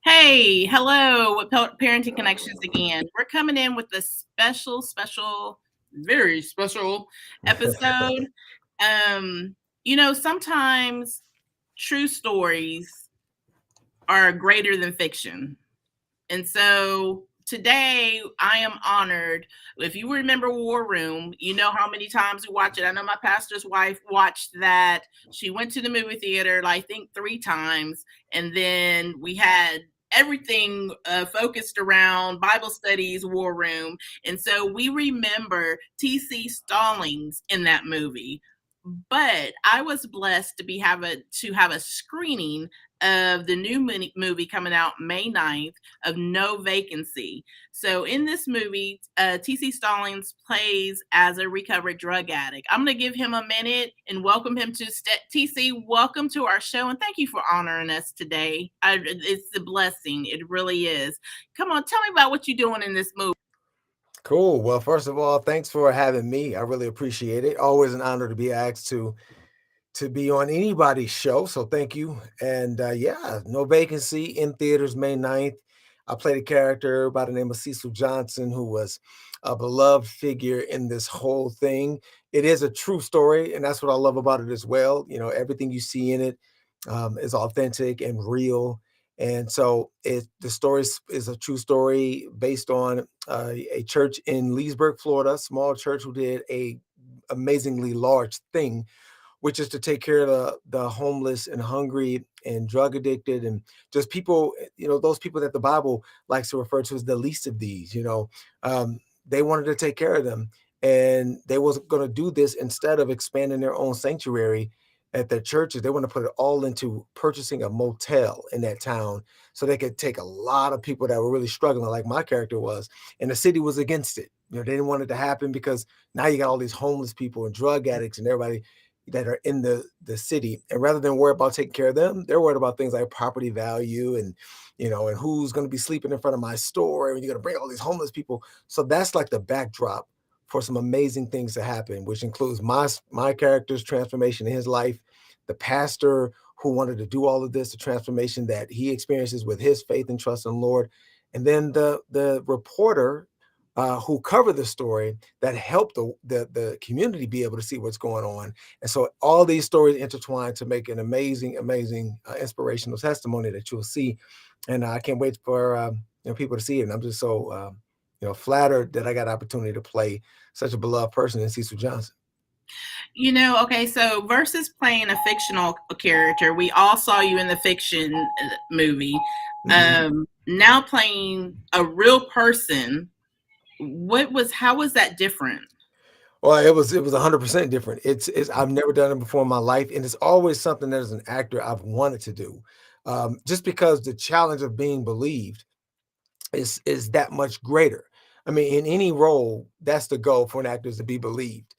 Hey, hello with Parenting Connections again. We're coming in with a special, very special episode. Sometimes true stories are greater than fiction. And so today I am honored. If you remember War Room, you know how many times we watch it. I know my pastor's wife watched that. She went to the movie theater, I think 3 times. And then we had everything focused around Bible studies, War Room. And so we remember TC Stallings in that movie. But I was blessed to have a screening of the new movie coming out May 9th of No Vacancy. So in this movie, TC Stallings plays as a recovered drug addict. I'm going to give him a minute and welcome him to TC. Welcome to our show, and thank you for honoring us today. It's a blessing. It really is. Come on, tell me about what you're doing in this movie. Cool. Well, first of all, thanks for having me. I really appreciate it. Always an honor to be asked to be on anybody's show. So thank you. And yeah, No Vacancy in theaters May 9th. I played a character by the name of Cecil Johnson, who was a beloved figure in this whole thing. It is a true story, and that's what I love about it as well. You know, everything you see in it is authentic and real. And so the story is a true story based on a church in Leesburg, Florida, small church who did a amazingly large thing, which is to take care of the homeless and hungry and drug addicted and just people, those people that the Bible likes to refer to as the least of these. They wanted to take care of them, and they was going to do this instead of expanding their own sanctuary at their churches. They want to put it all into purchasing a motel in that town so they could take a lot of people that were really struggling, like my character was, and the city was against it. They didn't want it to happen because now you got all these homeless people and drug addicts and everybody that are in the city. And rather than worry about taking care of them, they're worried about things like property value and, and who's going to be sleeping in front of my store, and you're going to bring all these homeless people. So that's like the backdrop for some amazing things to happen, which includes my character's transformation in his life, the pastor who wanted to do all of this, the transformation that he experiences with his faith and trust in the Lord, and then the reporter who covered the story that helped the community be able to see what's going on. And so all these stories intertwine to make an amazing inspirational testimony that you'll see. And I can't wait for people to see it. And I'm just so flattered that I got an opportunity to play such a beloved person in Cecil Johnson. Okay, so versus playing a fictional character, we all saw you in the fiction movie. Mm-hmm. Now playing a real person, how was that different? Well, it was 100% different. It's I've never done it before in my life, and it's always something that as an actor I've wanted to do, just because the challenge of being believed is that much greater. I mean, in any role, that's the goal for an actor, is to be believed.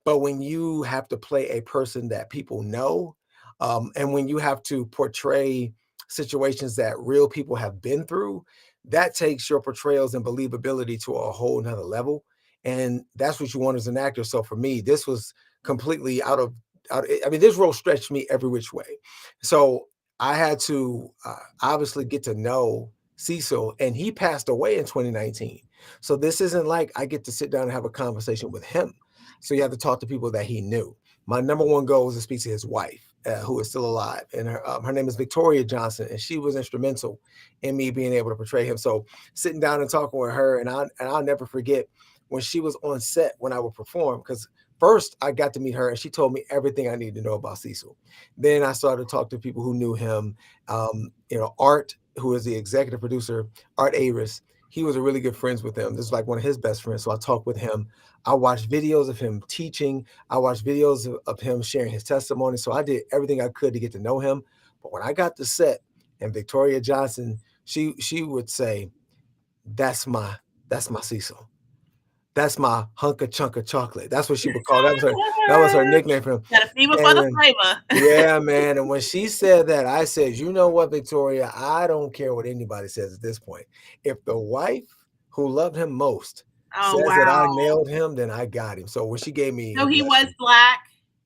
But when you have to play a person that people know, and when you have to portray situations that real people have been through, that takes your portrayals and believability to a whole nother level. And that's what you want as an actor. So for me, this was completely out. I mean, this role stretched me every which way. So I had to obviously get to know Cecil, and he passed away in 2019. So this isn't like I get to sit down and have a conversation with him. So you have to talk to people that he knew. My number one goal was to speak to his wife, who is still alive. And her name is Victoria Johnson, and she was instrumental in me being able to portray him. So sitting down and talking with her, and I'll never forget when she was on set when I would perform, because first I got to meet her and she told me everything I needed to know about Cecil. Then I started to talk to people who knew him. Art, who is the executive producer, Art Aris, he was a really good friends with him. This is like one of his best friends. So I talked with him. I watched videos of him teaching. I watched videos of him sharing his testimony. So I did everything I could to get to know him. But when I got to set, and Victoria Johnson, she would say, that's my Cecil. That's my hunk of chunk of chocolate. That's what she would call. That was her nickname for him. Got a fever for the flavor. Yeah, man. And when she said that, I said, you know what, Victoria, I don't care what anybody says at this point. If the wife who loved him most Oh, says that I wow. nailed him, then I got him. So when she gave me So a he was blessing, black?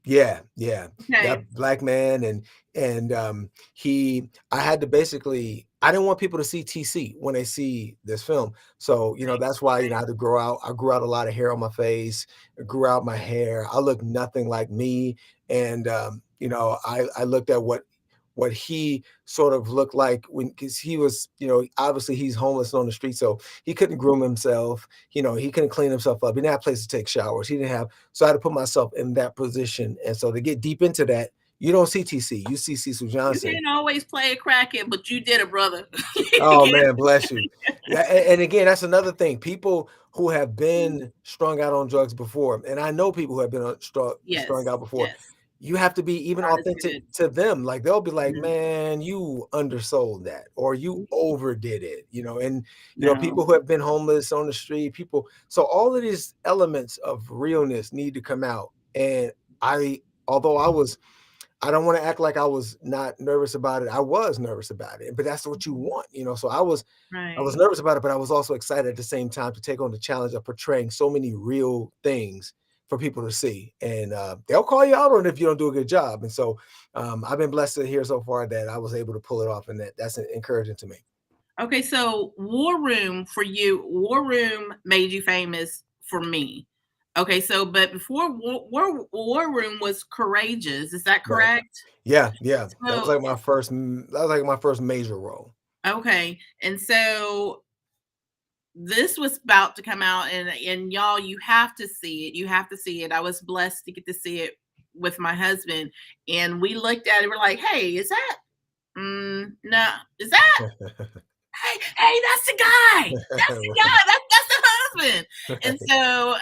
yeah, yeah. Yeah, Okay. black man, and I had to basically, I didn't want people to see TC when they see this film. So, Right, that's why, I right. had to grow out. I grew out a lot of hair on my face, I grew out my hair. I look nothing like me. And I looked at what he sort of looked like when, because he was, obviously he's homeless on the street, so he couldn't groom himself, he couldn't clean himself up. He didn't have a place to take showers. He didn't have, so I had to put myself in that position. And so to get deep into that, you don't see TC, you see Cecil You Johnson. can't always play a crackhead, but you did it, brother. You Oh can't. man, bless you. Yeah, and again, that's another thing. People who have Mm. been strung out on drugs before, and I know people who have been strung Yes, out before. yes. You have to be even God is authentic good. to them. Like they'll be like, Mhm. "Man, you undersold that, or you overdid it." And No. people who have been homeless on the street, people. So all of these elements of realness need to come out. And although I don't want to act like I was not nervous about it. I was nervous about it, but that's what you Mhm. want. So I was Right. nervous about it, but I was also excited at the same time to take on the challenge of portraying so many real things for people to see. And they'll call you out on it if you don't do a good job. And so I've been blessed to hear so far that I was able to pull it off, and that's encouraging to me. Okay, so War Room for you, War Room made you famous for me. Okay, so but before War Room was Courageous, is that Right. correct? Yeah. Yeah. That was So like my first major role. okay, and so this was about to come out, and y'all, you have to see it. You have to see it. I was blessed to get to see it with my husband, and we looked at it. We're like, "Hey, is that? No, is that? Hey, that's the guy. That's the guy. That's the husband." And Right. so,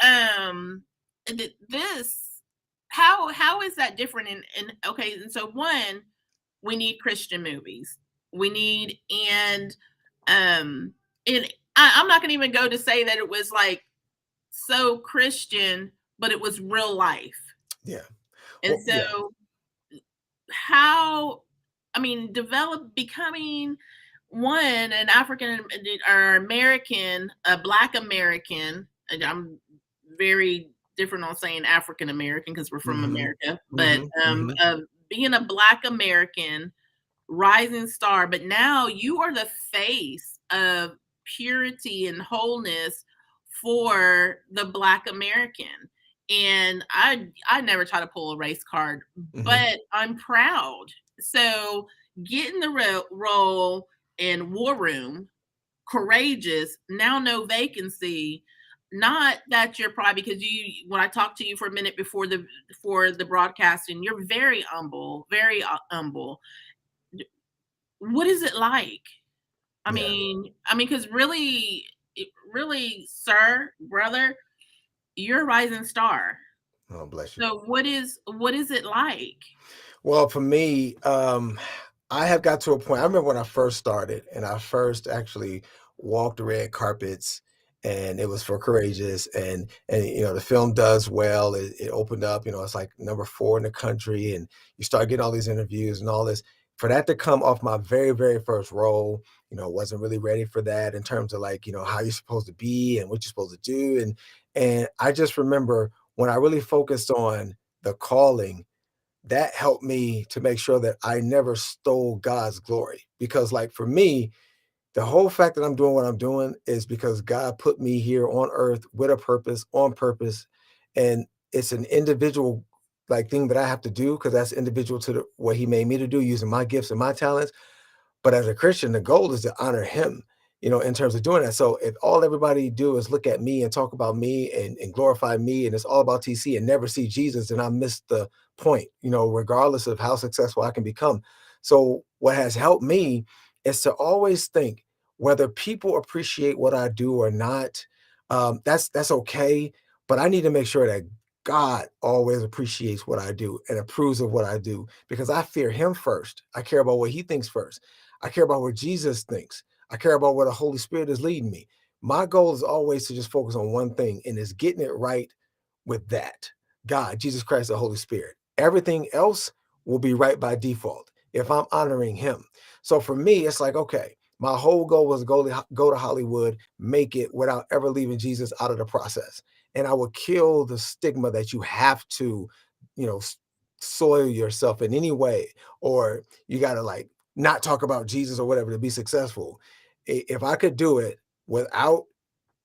this, how is that different? And okay, and so one, we need Christian movies. We need um and I'm not gonna even go to say that it was like so Christian, but it was real life. Yeah. And Well, yeah. so how, I mean, develop becoming one an African or American, a Black American. And I'm very different on saying African American because we're from Hmm. America, but Hmm. Hmm. being a Black American rising star, but now you are the face of purity and wholeness for the Black American. And I never try to pull a race card, Hmm. but I'm proud. So getting the role in War Room, Courageous, now No Vacancy. Not that you're probably, because you, when I talked to you for a minute before the broadcasting, you're very humble, very humble. What is it like? Yeah. Because really, really, sir, brother, you're a rising star. Oh, bless you. So what is it like? Well, for me, I have got to a point. I remember when I first started, and I first actually walked the red carpets, and it was for Courageous, and the film does well. It opened up. It's like number 4 in the country, and you start getting all these interviews and all this. For that to come off my very, very first role, wasn't really ready for that in terms of like how you're supposed to be and what you're supposed to do, and I just remember when I really focused on the calling, that helped me to make sure that I never stole God's glory. Because, like, for me, the whole fact that I'm doing what I'm doing is because God put me here on earth with a purpose, on purpose. And it's an individual like thing that I have to do because that's individual to what He made me to do using my gifts and my talents. But as a Christian, the goal is to honor him, in terms of doing that. So if all everybody do is look at me and talk about me and glorify me, and it's all about TC and never see Jesus, then I missed the point, regardless of how successful I can become. So what has helped me is to always think whether people appreciate what I do or not, that's okay. But I need to make sure that God always appreciates what I do and approves of what I do because I fear him first. I care about what he thinks first. I care about what Jesus thinks. I care about where the Holy Spirit is leading me. My goal is always to just focus on one thing, and is getting it right with that. God, Jesus Christ, the Holy Spirit. Everything else will be right by default if I'm honoring him. So for me, it's like, okay, My whole goal was to go to Hollywood, make it without ever leaving Jesus out of the process. And I would kill the stigma that you have to, you know, soil yourself in any way, or you got to like not talk about Jesus or whatever to be successful. If I could do it without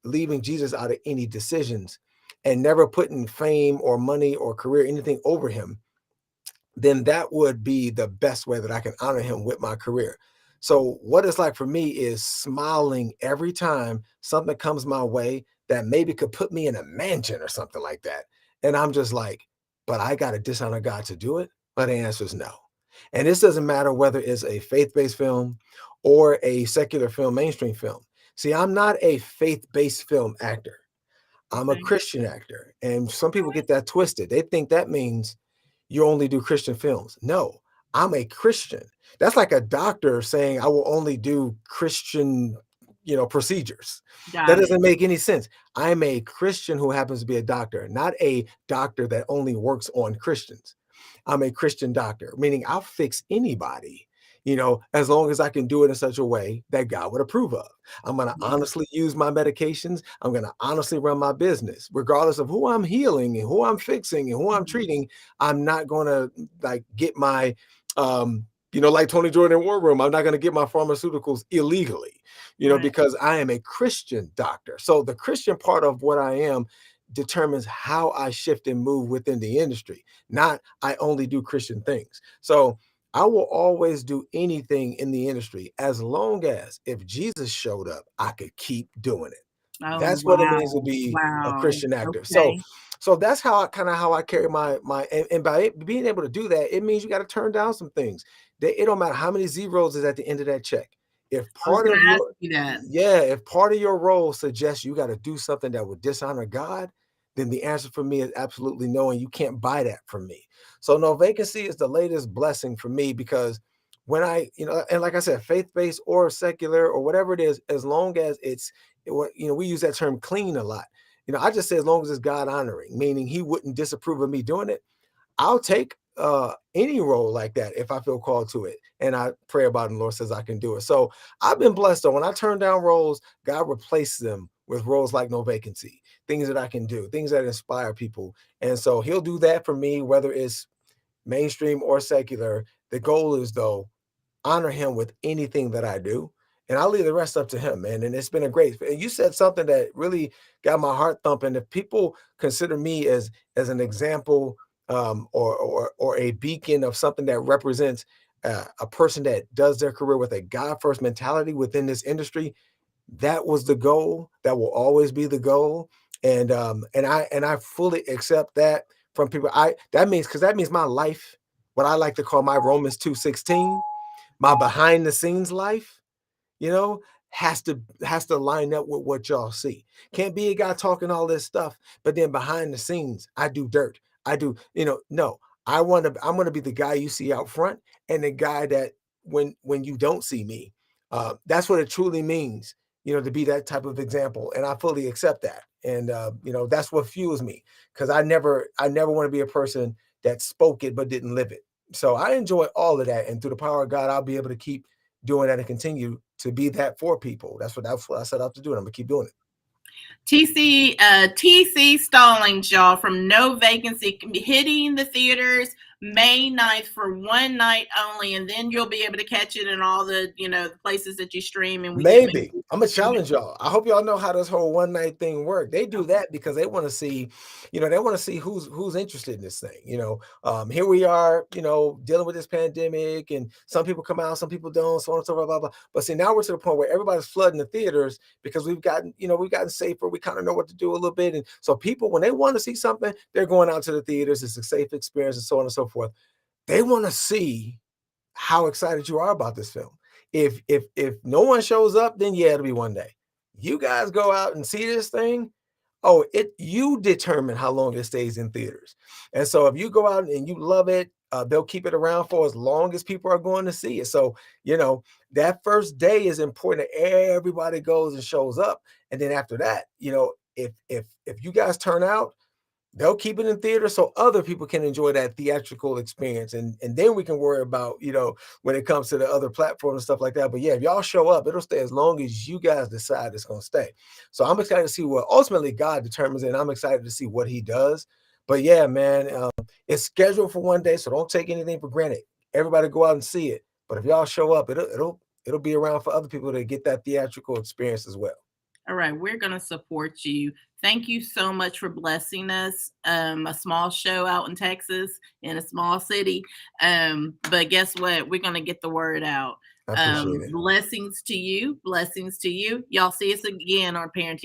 leaving Jesus out of any decisions and never putting fame or money or career, anything over him, then that would be the best way that I can honor him with my career. So what it's like for me is smiling every time something comes my way that maybe could put me in a mansion or something like that. And I'm just like, but I got to dishonor God to do it. But the answer is no. And this doesn't matter whether it's a faith-based film or a secular film, mainstream film. See, I'm not a faith-based film actor. I'm a Okay. Christian actor. And some people get that twisted. They think that means you only do Christian films. No, I'm a Christian. That's like a doctor saying I will only do Christian, procedures. That Got it. doesn't make any sense. I'm a Christian who happens to be a doctor, not a doctor that only works on Christians. I'm a Christian doctor, meaning I'll fix anybody, as long as I can do it in such a way that God would approve of. I'm going to Yeah. honestly use my medications. I'm going to honestly run my business, regardless of who I'm healing and who I'm fixing and who I'm Mhm. treating. I'm not going to like get my, like Tony Jordan in War Room, I'm not going to get my pharmaceuticals illegally, Right. because I am a Christian doctor. So the Christian part of what I am determines how I shift and move within the industry, not I only do Christian things. So I will always do anything in the industry as long as if Jesus showed up, I could keep doing it. Oh, That's what it means to wow. be a Wow. Christian actor. So, Okay. so that's how I carry my and by being able to do that, it means you got to turn down some things. It don't matter how many zeros is at the end of that check. If I was part going of to ask your you that. yeah, if part of your role suggests you got to do something that would dishonor God, then the answer for me is absolutely no, and you can't buy that from me. So No Vacancy is the latest blessing for me because when and like I said, faith-based or secular or whatever it is, as long as we use that term clean a lot. I just say as long as it's God honoring, meaning he wouldn't disapprove of me doing it. I'll take any role like that if I feel called to it. And I pray about it and the Lord says I can do it. So I've been blessed though. When I turn down roles, God replaced them with roles like No Vacancy, things that I can do, things that inspire people. And so he'll do that for me, whether it's mainstream or secular. The goal is though honor him with anything that I do. And I'll leave the rest up to him, man. And it's been a great. And you said something that really got my heart thumping. If people consider me as an example, or a beacon of something that represents a person that does their career with a God first mentality within this industry, that was the goal. That will always be the goal. And I fully accept that from people. That means my life, what I like to call my Romans 2:16, my behind the scenes life, you know, has to line up with what y'all see. Can't be a guy talking all this stuff, but then behind the scenes, I do dirt. I do, no. I'm gonna be the guy you see out front and the guy that when you don't see me, that's what it truly means, to be that type of example. And I fully accept that. And that's what fuels me because I never want to be a person that spoke it but didn't live it. So I enjoy all of that. And through the power of God, I'll be able to keep doing that and continue to be that for people. That's what I set out to do, and I'm gonna keep doing it. TC Stallings, y'all, from No Vacancy, hitting the theaters May 9th for one night only, and then you'll be able to catch it in all the places that you stream and we get Maybe movies. I'm gonna challenge y'all. I hope y'all know how this whole one night thing work. They do that because they want to see, they want to see who's interested in this thing. Here we are, dealing with this pandemic, and some people come out, some people don't, so on and so forth, blah blah. But see, now we're to the point where everybody's flooding the theaters because we've gotten safer. We kind of know what to do a little bit, and so people, when they want to see something, they're going out to the theaters. It's a safe experience, and so on and so forth. They want to see how excited you are about this film. If no one shows up, then yeah, it'll be one day. You guys go out and see this thing. Oh, you determine how long it stays in theaters. And so if you go out and you love it, they'll keep it around for as long as people are going to see it. So, that first day is important that everybody goes and shows up. And then after that, if you guys turn out, They'll keep it in theater so other people can enjoy that theatrical experience. And then we can worry about, when it comes to the other platforms and stuff like that. But yeah, if y'all show up, it'll stay as long as you guys decide it's going to stay. So I'm excited to see what ultimately God determines, and I'm excited to see what he does. But yeah, man, it's scheduled for one day, so don't take anything for granted. Everybody go out and see it. But if y'all show up, it'll be around for other people to get that theatrical experience as well. All right, we're going to support you. Thank you so much for blessing us. A small show out in Texas, in a small city. But guess what? We're going to get the word out. I appreciate it. Blessings to you. Blessings to you. Y'all see us again on Parenting